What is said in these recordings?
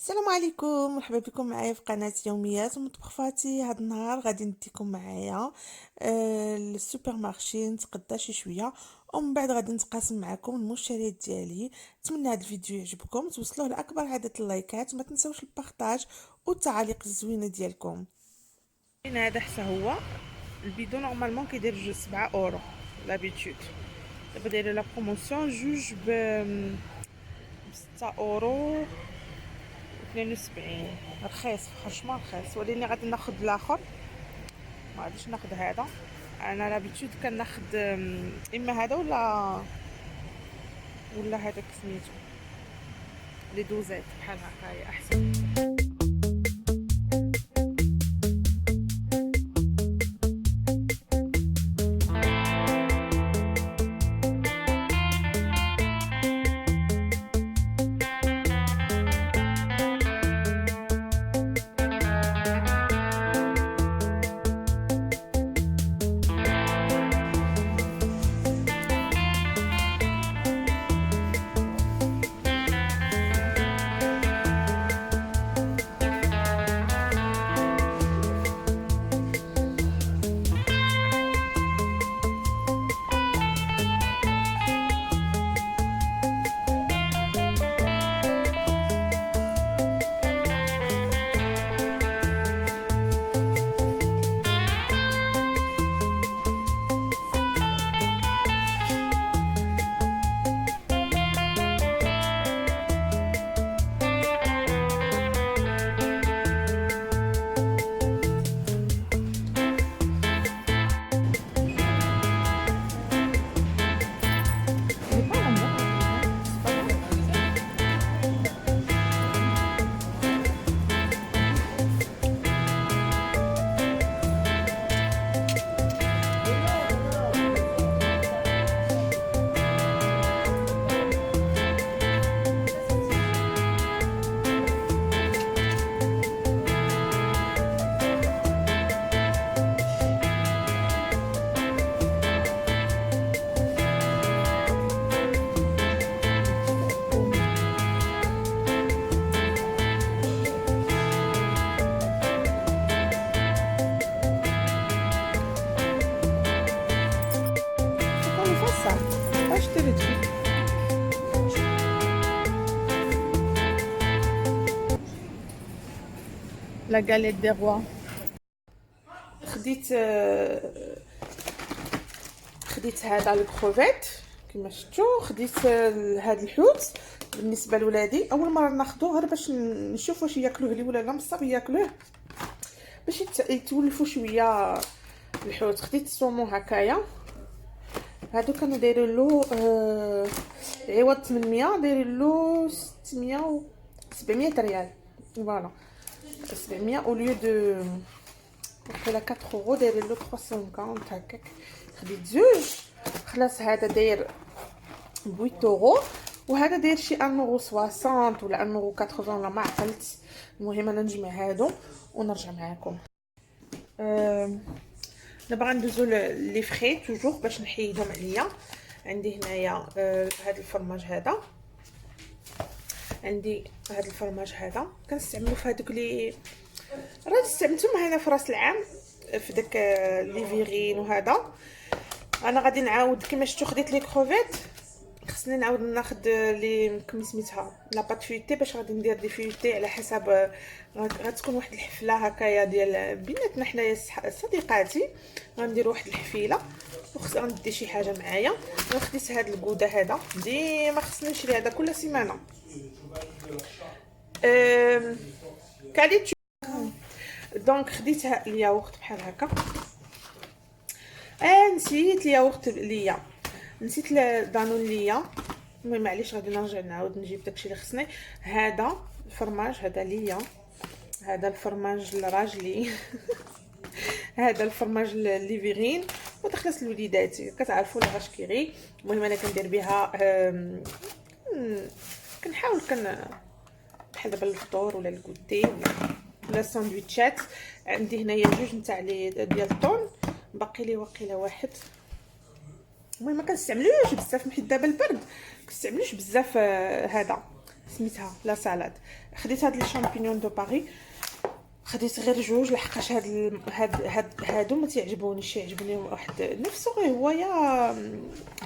السلام عليكم، مرحبا بكم معايا في قناة يوميات ومطبخ فاتي. هذا النهار غادي نديكم معايا للسوبر مارشي نتقدى شي شويه، ومن بعد غادي نتقاسم معكم المشتريات ديالي. نتمنى هذا الفيديو يعجبكم، توصلوه لاكبر عدد اللايكات، ما تنساوش البارطاج والتعاليق الزوينه ديالكم. هذا حتى هو البيدو نورمالمون كيدير جوج 7 اورو لابيتود. دابا دايره لا بروموسيون جوج ب 6 اورو 72. رخيص فرشمون رخيص، ولكن غادي ناخذ الاخر، ما غاديش ناخذ هذا. انا لابيتود كناخذ اما هذا ولا هذاك سميتو لي دوزات بحال هكايا احسن. اشتريت لا غاليت دي روا. خديت هذا الكروفيت كما شفتوا، خديت هذا الحوت بالنسبه لولادي. اول مره ناخذوه غير باش نشوف واش ياكلوه لي ولا لا، مصاب ياكلوه باش يتولفوا شويه الحوت. خديت الصومون هكايا، هادو كانوا دايرين له عوض 800 دايرين له 600 700 ريال. فوالا 700 او ليو دو وقيلا 4 اورو دايرين له 350 هكاك. خديت زوج. خلاص هذا داير 8 اورو وهذا داير شي 1 اورو 60 ولا 1 اورو 80 ولا ما عقلت. المهم انا نجمع هادو ونرجع معاكم. دابا غندوزو لي فري توجور باش نحيدهم عليا. عندي هنايا هذا الفرماج هذا، عندي هذا الفرماج هذا كنستعملو في هذوك لي راه استعملتهم هنا في راس العام في داك لي فيغين. وهذا انا غادي نعاود كما شفتوا خديت لي كروفيت، خصني نعاود ناخذ لي كما سميتها لا بات فيوتي باش غادي ندير لي فيوتي على حسب. غتكون واحد الحفله هكايا ديال بيناتنا حنايا صديقاتي، غندير واحد الحفيله وخصني ندي شي حاجه معايا. خديت هاد الكوده هذا، ديما خصني نشري هذا كل سيمانه. كاليتي دونك خديت الياغورت بحال هكا. نسيت الياغورت ليا، نسيت دانون ليا. المهم معليش غادي نرجع نعاود نجيب داكشي اللي خصني. هذا الفرماج هذا ليا، هذا الفرماج لراجلي هذا الفرماج ليفيغين ودخلت لوليداتي كتعرفوا لا غاش كيغي. المهم انا كندير بها كنحاول بحال دابا الفطور ولا الكوتي ولا الساندويتشات. عندي هنايا جوج نتاع ديال الطون، باقي لي واقيلا واحد. المهم ما كنستعملوش بزاف حيت دابا البرد كنستعملوش بزاف هذا سميتها لا سالاد. خديت هاد لي شامبينيون دو باري، خديت غير جوج لحقاش هادو ما تيعجبونيش، يعجبني واحد نفسه غير هو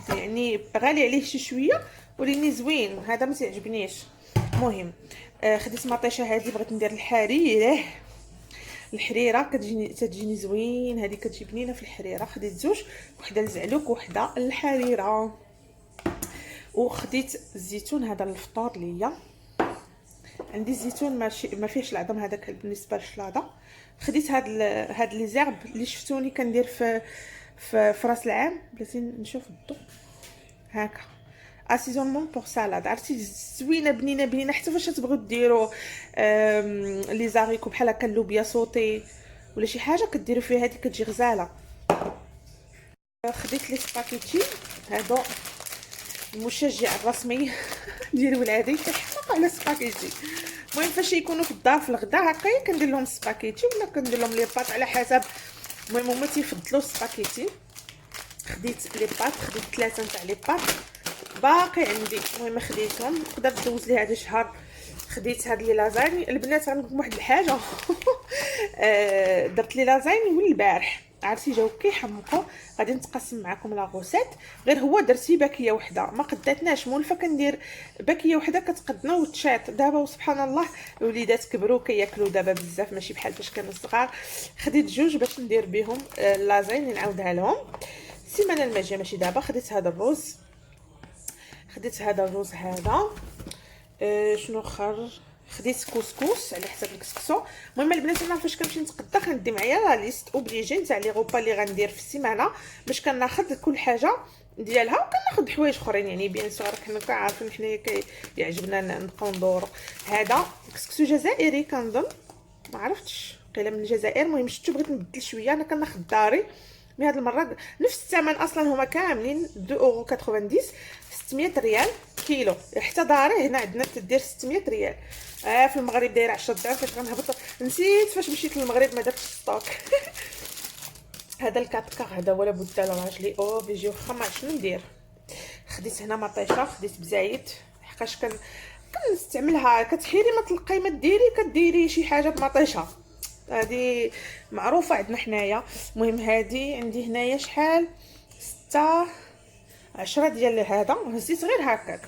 يعني غالي عليه شي شويه ولكن زوين، هذا ما تيعجبنيش. المهم خديت مطيشه هذه، بغيت ندير الحريره. الحريره كتجيني زوين، هذه كتجي بنينه في الحريره. خديت زوج، وحده الزعلوك وحده الحريره. وخديت الزيتون هذا للفطور ليا، عندي الزيتون ما فيهش العظم هذاك بالنسبه للشلاضه. خديت هاد لي زيرب اللي شفتوني كندير في راس العام، بلاتي نشوف الضوء هكا اسيزونمون بور سالاد. عرفتي زوينه بنينه حتى فاش تبغيو ديروا لي زاريكو بحال هكا اللوبيا صوتي ولا شي حاجه كديروا فيها، هذه كتجي غزاله. خديت لي سباكيتي هادو، المشجع الرسمي ديال ولادي كيحماق على سباكيتي. المهم فاش يكونوا في الدار في الغداء هكايا كندير لهم سباكيتي ولا كندير لهم لي باط على حسب. المهم هما تيفضلوا سباكيتي. خديت لي باط، خديت 3 نتاع لي باط باقي عندي، المهم خديتهم، نقدر ندوز لي هذا الشهر. خديت هاد لي لازاني البنات، غنقولكم واحد الحاجه درت لي لازاني والبارح عرفتي جاو كيحمقوا. غادي نتقاسم معكم لا غوسيت، غير هو درتي باكيه وحده ما قداتناش، مولفه كندير باكيه وحده كتقدنا وتشاط. دابا وسبحان الله الوليدات كبروا كياكلوا دابا بزاف، ماشي بحال فاش كانوا صغار. خديت جوج باش ندير بهم لازاني نعاودها لهم السيمانه الماجيه ماشي دابا. خديت هذا الروز، خديت هذا الروز هذا. شنو اخر؟ خديت كسكس على حساب الكسكسو. المهم البنات انا فاش كنمشي نتقدى كندي معايا لا ليست اوبليجي تاع لي غوبا اللي غندير في السيمانه، باش كناخذ كل حاجه ديالها وكناخذ حوايج اخرين. يعني بيان سور حنا كنعرفوا حنايا كيعجبنا نبقاو ندورو. هذا كسكسو جزائري كنظن، ما عرفتش قيله من الجزائر. المهم شفتو بغيت نبدل شويه، انا كناخذ داري مي هاد المره نفس الثمن اصلا، هما كاملين 2.90 600 ريال كيلو. حتى داري هنا عندنا تدير 600 ريال. في المغرب دايره 10 دراهم. فاش غنهبط نسيت فاش مشيت للمغرب ما درتش ستوك هذا الكاتكا هذا ولا بد لراجلي بيجي واخا ما شنو ندير. خديت هنا مطيشه، خديت بزايد حقاش كنستعملها. كتحيري ما تلقاي ما ديري كديري شي حاجه بمطيشه، هذه معروفه عندنا حنايا. المهم هذه عندي هنايا شحال 6 10 ديال هذا، هزيت غير هكاك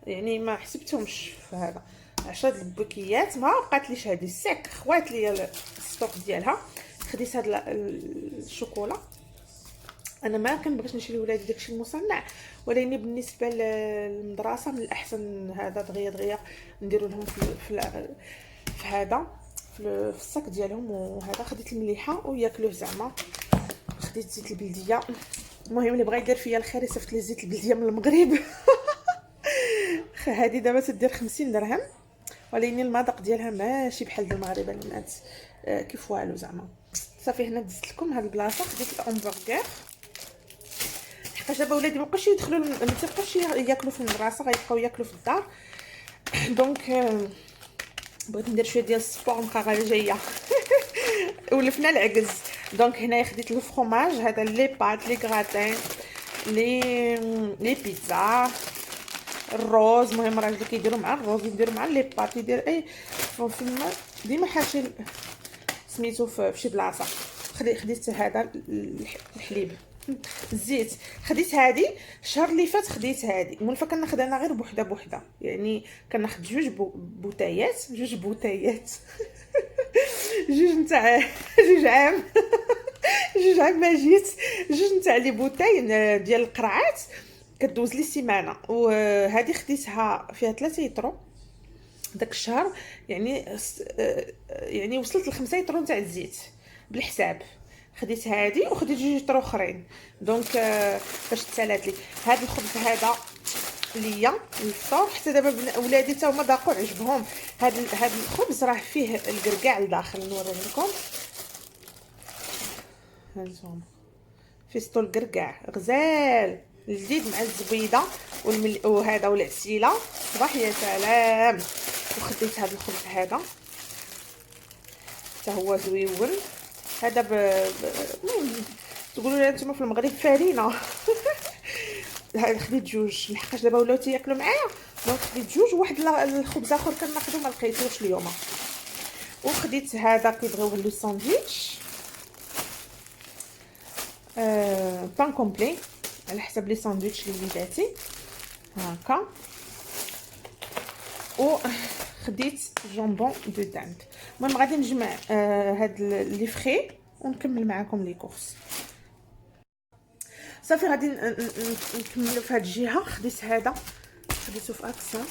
يعني ما حسبتهمش في هذا. 10 د البوكيات ما بقاتليش هذه الساك، خوات لي الستوك ديالها. خديت هذا الشوكولا، انا ما كنبغيش نشري لولادي داكشي المصنع، ولكن بالنسبه للمدرسه من الاحسن هذا دغيا نديروا لهم في هذا في الصاك ديالهم. وهذا خديت المليحه وياكلوه زعما. خديت زيت البلديه. المهم اللي بغى يدير فيا الخير يصيفط لي زيت البلديه من المغرب هذه دابا تدير 50 درهم، ولكن المذاق ديالها ماشي بحال المغرب البنات. كيف والو زعما. صافي هنا دزت لكم هاد البلاصه. خديت الامبرغر حقاش دابا ولادي مابقاوش يدخلوا ما تيبقاوش ياكلوا في المدرسه، غيبقاو ياكلوا في الدار. دونك بغيت ندير شويه ديال السبور مقا جايه ولفنا العكز. دونك هنايا خديت الفرomage هذا لي بات لي غراتين لي بيتزا الروز. المهم راجلي كيديروا مع الروز، يديروا مع لي بات، يدير اي فيما ديما حاشي سميتو في شي بلاصه. خديت هذا الحليب الزيت. خديت هذه الشهر اللي فات، خديت هذه مولفه كناخذ انا غير بوحده يعني كناخذ جوج بوتايات جوج نتاع جوج عام جوج عام ما جيت، جوج نتاع لي بوتاي ديال القرعات كدوز لي سيمانه. وهذه خديتها فيها 3 يطرو داك الشهر، يعني وصلت ل5 يطرو نتاع الزيت بالحساب. خديت هذه وخديت 2 يطرو اخرين. دونك فاش تسالات لي هذا الخبز هذا ليا الفطور، حتى دابا ولادي حتى هما ذاقوا عجبهم. هذا الخبز راه فيه الكركاع لداخل، نوريه لكم. هانتوما فيستو الكركاع غزال الجديد مع الزبيده وهذا والعسيله صباح يا سلام. وخديت هذا الخبز هذا حتى هو زويون. هذا تقولوا لي نتوما في المغرب فرينه هذا خديت جوج لحقاش دابا ولاو تياكلوا معايا. دونك خديت جوج. واحد الخبز اخر كناخذو ما لقيتوش اليوم. وخديت هذا كيبغيوه لو ساندويتش بان كومبلي على حسب لي ساندويتش لوليداتي هكا. وخديت جامبون دو داند. المهم غادي نجمع هاد لي فري ونكمل معكم لي كورس. صافي غادي نكملوا في هاد الجهه. خديت هذا خديته في اكسيون.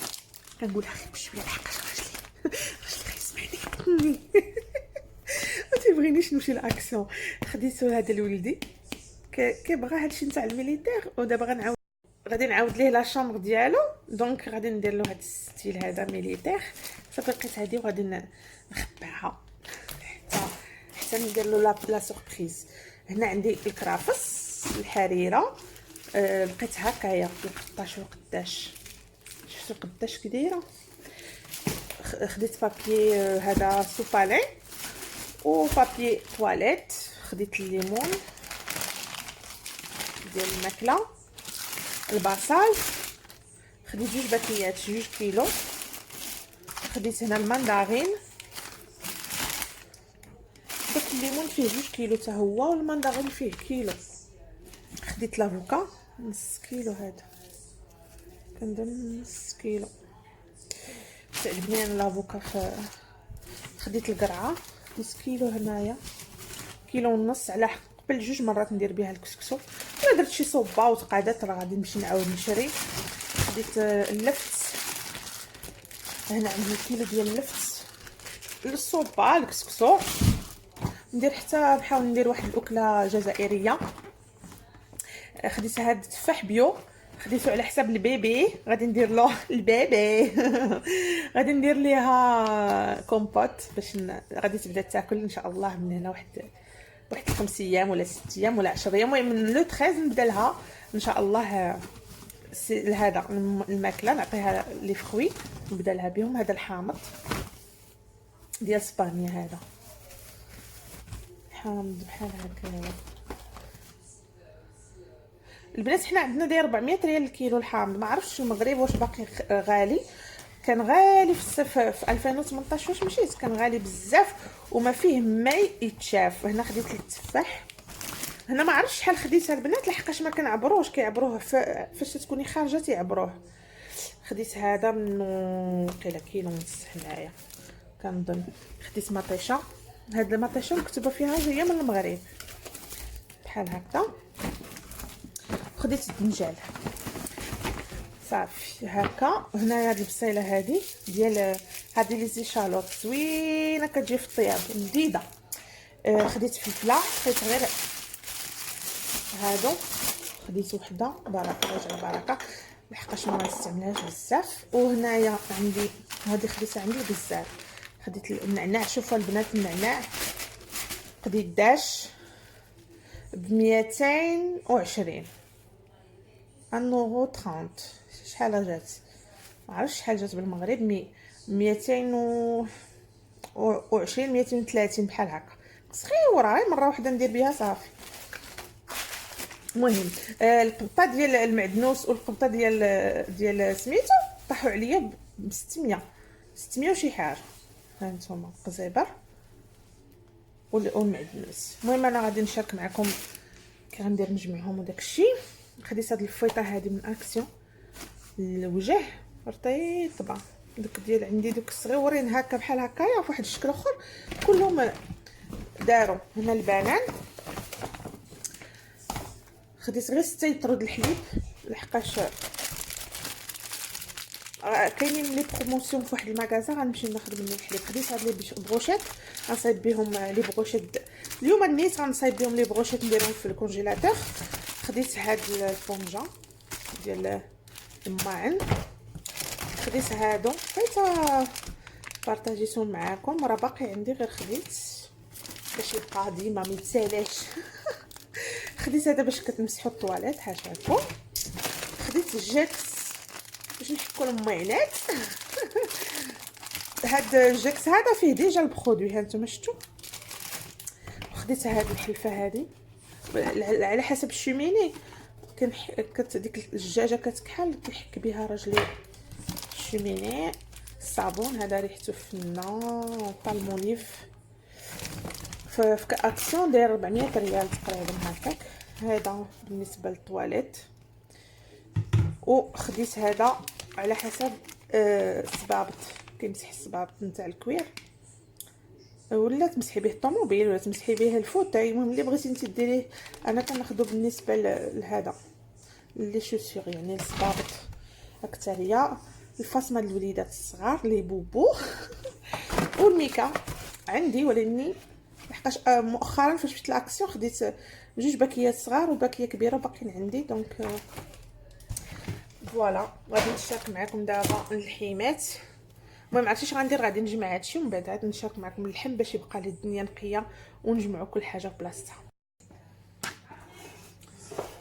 كنقول خير بشويه لحقاش راجلي غيسمعني ما تيبغينيش نمشي لاكسيون. خديته هذا لولدي كيبغى هادشي نتاع الميليتير، ودابا غادي نعاود ليه لا شامبر ديالو. دونك غادي ندير له هذا الستيل هذا ميليتير. صافي لقيت هذه وغادي نخبعها حتى ندير له لا سوربريز. هنا عندي الكرافس الحريره لقيت هكايا القطاش وقداش شفتوا قداش كي دايره. خديت بابي هذا سوفالين وبابي تواليت. خديت الليمون ديال الماكله، البصل. خديت جوج باكيات 2 كيلو. خديت هنا المندارين. داك الليمون فيه 2 كيلو حتى هو، والمندارين فيه كيلو. خديت لافوكا نص كيلو. هذا كندير نص كيلو. تعجبني انا لافوكا. خديت القرعه نص كيلو. هنايا كيلو ونص. على قبل 2 مرات ندير بها الكسكسو. انا درت شي صوبه وتقادات، راه غادي نمشي نعاود نشري. خديت اللفت. هنا عندي كيلو ديال اللفت للصوبه الكسكسو. ندير حتى نحاول ندير واحد الاكله جزائريه. خديت هذا التفاح بيو. خديته على حساب البيبي. غادي ندير له البيبي غادي ندير ليها كومبوت باش غادي تبدا تاكل ان شاء الله من هنا واحد 5 ايام ولا 6 ايام ولا 10 ايام. المهم من لو 13 نبدا لها ان شاء الله هذا الماكله. نعطيها لي فروي نبدا لها بهم. هذا الحامض ديال اسبانيا. هذا حامض بحال هكا البنات. حنا عندنا داير 400 ريال الكيلو الحامض. ما عرفتش المغرب واش باقي غالي. كان غالي في الصيف في 2018 واش مشيت كان غالي بزاف وما فيه ما يتشاف. هنا خديت التفاح. هنا ما عرفتش شحال خديتها البنات لحقاش ما كنعبروهش. كيعبروه فاش تكوني خارجه تيعبروه. خديت هذا من قيله كيلو ونص هنايا كنظن. خديت مطيشه. هاد المطيشه مكتوبه فيها جايه من المغرب بحال هكا. خديت الدنجال صافي هكا. هنايا هاد البصيله هادي ديال هادي لي زيشالوط زوينه كتجي في الطياب مديده. خديت فلفله. خديت غير هادو. خديت وحده بركه رجع البركه لحقاش ما نستعملهاش بزاف. وهنايا عندي هادي خديتها عندي الغزال. خديت النعناع. شوفوا البنات النعناع خديت داش ب 220 انورو 30. شحال جات ما عرفتش شحال جات بالمغرب. 220 230 بحال هكا صغيره. غير مره واحده ندير بها صافي. المهم القبطه ديال المعدنوس والقبطه ديال سميتو طاحوا عليا ب 600 وشي حاجه. ها نتوما القزيبر والمعدنوس. المهم انا غادي نشارك معكم كي غندير نجمعهم وداك الشيء. خديت هاد الفويطه هذه من اكسيون الوجه رطيبه. دوك ديال عندي دوك الصغيورين هكا بحال هكايا فواحد الشكل اخر كلهم داروا. هنا البنان خديت غير 6 يطرد الحليب لحقاش كاينين لي بروموسيون في واحد المغازا غنمشي ناخذ منهم الحليب. خديت هاد لي بروشيت غنصايب بهم لي بروشيت اليوم النيت. غنصايب بهم لي بروشيت نديرهم في الكونجيلاتور. خديت هاد الفونجا ديال الماعن. خديت هادو حيت بارطاجيتهم معاكم. راه باقي عندي غير خديت باش يبقى ديما ما يتسالاش خديت هذا باش كتمسحوا الطواليت حاشاكم. خديت الجاكس باش نحكوا المعينات هاد الجاكس هذا فيه ديجا البرودوي. ها نتوما شفتوا. خديت هاد الحلفه هذه على حسب الشوميني ديك الدجاجه كتكحل كيحك بها راجلي شوميني. الصابون هذا ريحته فنه، بالموليف، في كاكسيون داير 400 ريال تقريبا هكاك. هذا بالنسبه للطواليت. وخديت هذا على حسب الصبابط، كيمسح الصبابط نتاع الكوير، ولا تمسحي به الطوموبيل، ولا تمسحي به الفوتاي، المهم اللي بغيتي انت ديريه. انا كناخذو بالنسبه لهذا لي شوسيغ، يعني الصبابط اكثر، هي الفاس مال الوليدات الصغار لي بوبو والميكا عندي، ولاني لحقاش مؤخرا فاش فت لاكسيون خديت جوج باكيات صغار وباكيه كبيره باقيين عندي. دونك فوالا غادي نشارك معكم دابا اللحيمات. المهم عرفتي غندير، غادي نجمع هادشي ومن بعد عاد نشارك معكم اللحم باش يبقى لي الدنيا نقيه ونجمعوا كل حاجه في بلاصتها.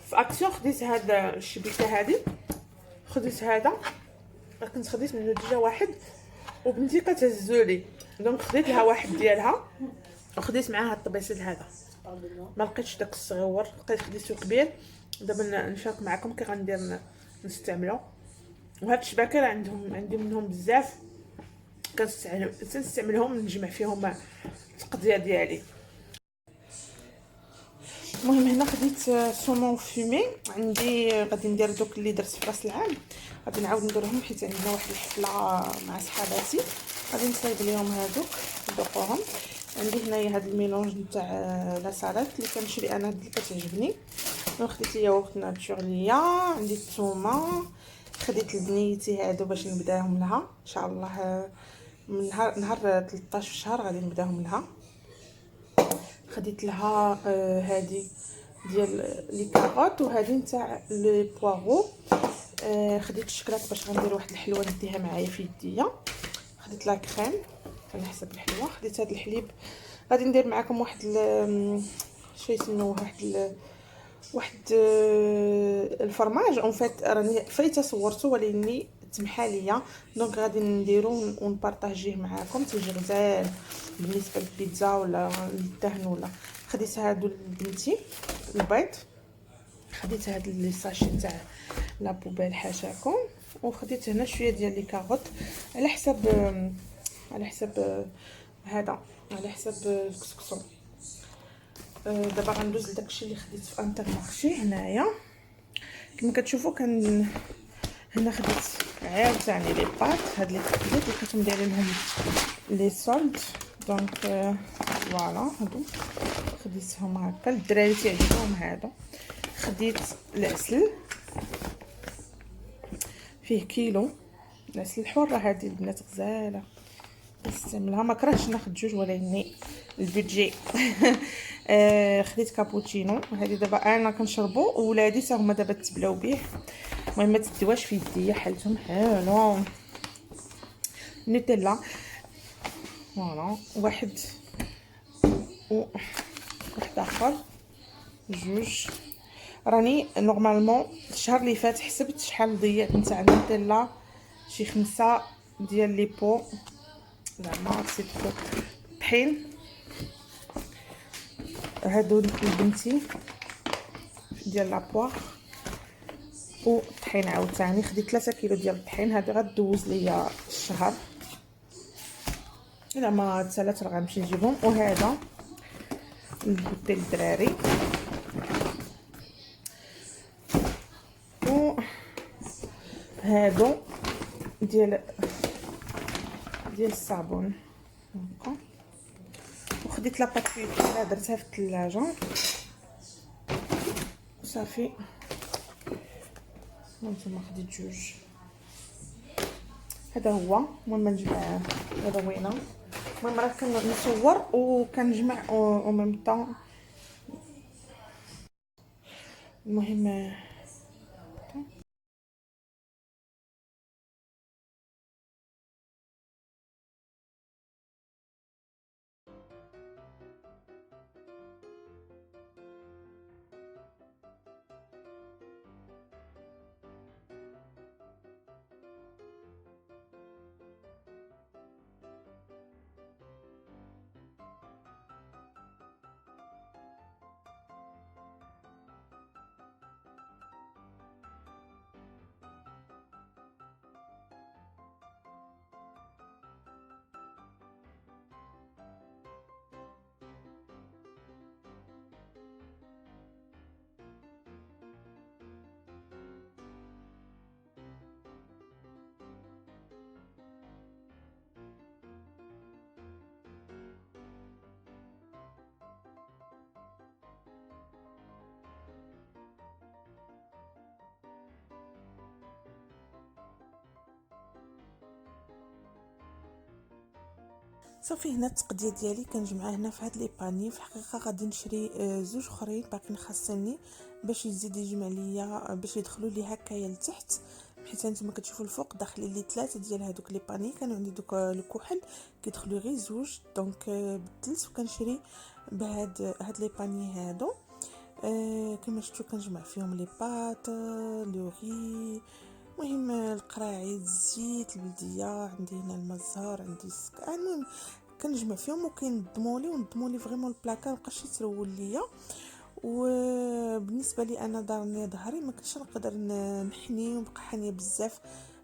في اكسيون خديت هاد الشبيكه هادي، خديت هذا، كنت خديت منه ديجا واحد وبنتي كتهزولي، دونك خديت لها واحد ديالها وخديت معاها الطبيسيل هذا. ما لقيتش داك الصغيور، لقيت خديته كبير. دابا نشارك معكم كي غندير نستعملو. وهاد الشباكه عندي منهم بزاف، كنستعملهم نجمع فيهم التقضيه ديالي. المهم هنا خديت سومون فومي عندي، غادي ندير دوك اللي درت في راس العام، غادي نعاود نديرهم حيت عندنا واحد الحفله مع صحاباتي، غادي نصايب ليهم هادوك ندوقوهم. عندي هنايا هاد الميلونج نتاع لا سالاد اللي كنشري انا، هاد اللي كتعجبني. خديت ياغورت ناتورليا، عندي الثومه، خديت البنيتي هادو باش نبداهم لها ان شاء الله من نهار 13 شهر غادي نبداهم لها. خديت لها هادي ديال لي كاروت، وهادي نتاع لي بوارو. خديت الشكلاط باش غندير واحد الحلوه نديها معايا في يديا. خديت لا كريم على حسب الحلوه. خديت هاد الحليب، غادي ندير معكم واحد شي يسموه واحد الفرماج اون فيت، راني فايته صورته ولاني تمحى ليا، دونك غادي نديرو ونبارطاجيه معكم. تيجي غزال بالنسبه للبيتزا ولا للدهن ولا. خديت هادو لبنتي البيض، خديت هاد لي ساشي تاع لا بوبيل حاشاكم، وخديت هنا شويه ديال لي كاروت على حسب هذا، على حسب الكسكسو. دابا غندوز لداكشي اللي خديت في انترمارشي. هنايا كما كتشوفوا هنا خديت عاوتاني لي بات، هاد لي بات اللي كنتم دايرين لهم لي سولد. دونك فوالا هادو خديتهم هكا، الدراري تيعجبهم هادو. خديت العسل فيه كيلو، العسل الحر هادي البنات غزاله نستعملها، ما كرهتش ناخذ جوج ولكن البيدجي. خديت كابوتشينو، هذه دابا انا كنشربو وولادي حتى هما دابا تبلاو به. المهم ما تدواش في يديا، حالتهم حالو. نوتيلا فوالا، واحد اخر، جوج. راني نورمالمون الشهر اللي فات حسبت شحال ضيعت نتاع نوتيلا، شي 5 ديال لي بو زعما سيتو طحين. هادو لبنتي ديال لابواغ والطحين عاوتاني. خديت 3 كيلو ديال الطحين، هادي غدوز ليا الشهر الا ما تسالات راه غنمشي نجيبهم. وهذا البوتي للدراري، وهادو ديال الصابون. وخديت لاباط فيلا درتها في الثلاجه صافي. هانتوما خديت جوج، هذا هو. المهم نجمع هذا وينه. المهم راه كنصور وكنجمع او ميم طون. المهم صافي هنا التقديه ديالي كنجمعها هنا في هاد لي باني. في الحقيقه غادي نشري زوج اخرين باقيين خاصني باش يزيد يجمع ليا باش يدخلوا لي هكايا لتحت، حيت انتما كتشوفوا الفوق داخلين لي 3 ديال هادوك لي باني. كانوا عندي دوك الكحل كيدخلوا غير زوج، دونك بدلت وكنشري هاد لي باني هادو. كما شفتوا كنجمع فيهم لي بات لو غي، المهم القراعيد، الزيت، البلديه، عندي هنا الماء الزهر، عندي السكر، المهم كنجمع فيهم ونظموا لي فريمون البلاكار مابقاش يترول ليا. وبالنسبه لي انا دارني ظهري ما كنتش نقدر نحني ونبقى حانيه بزاف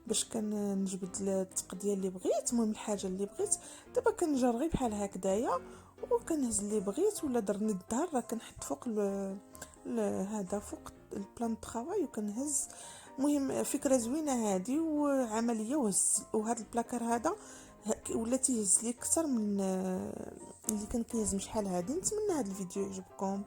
باش كنجبد التقديه اللي بغيت، المهم الحاجه اللي بغيت. دابا كنجر غير بحال هكذايا وكنهز اللي بغيت، ولا درني الظهر راه كنحط فوق هذا فوق البلان طرافاي وكنهز. المهم فكره زوينه هذه وعمليه، وهذا البلاكار هذا ولا تيهز لي اكثر من اللي كان كيهز شحال هذه. نتمنى هذا الفيديو يعجبكم.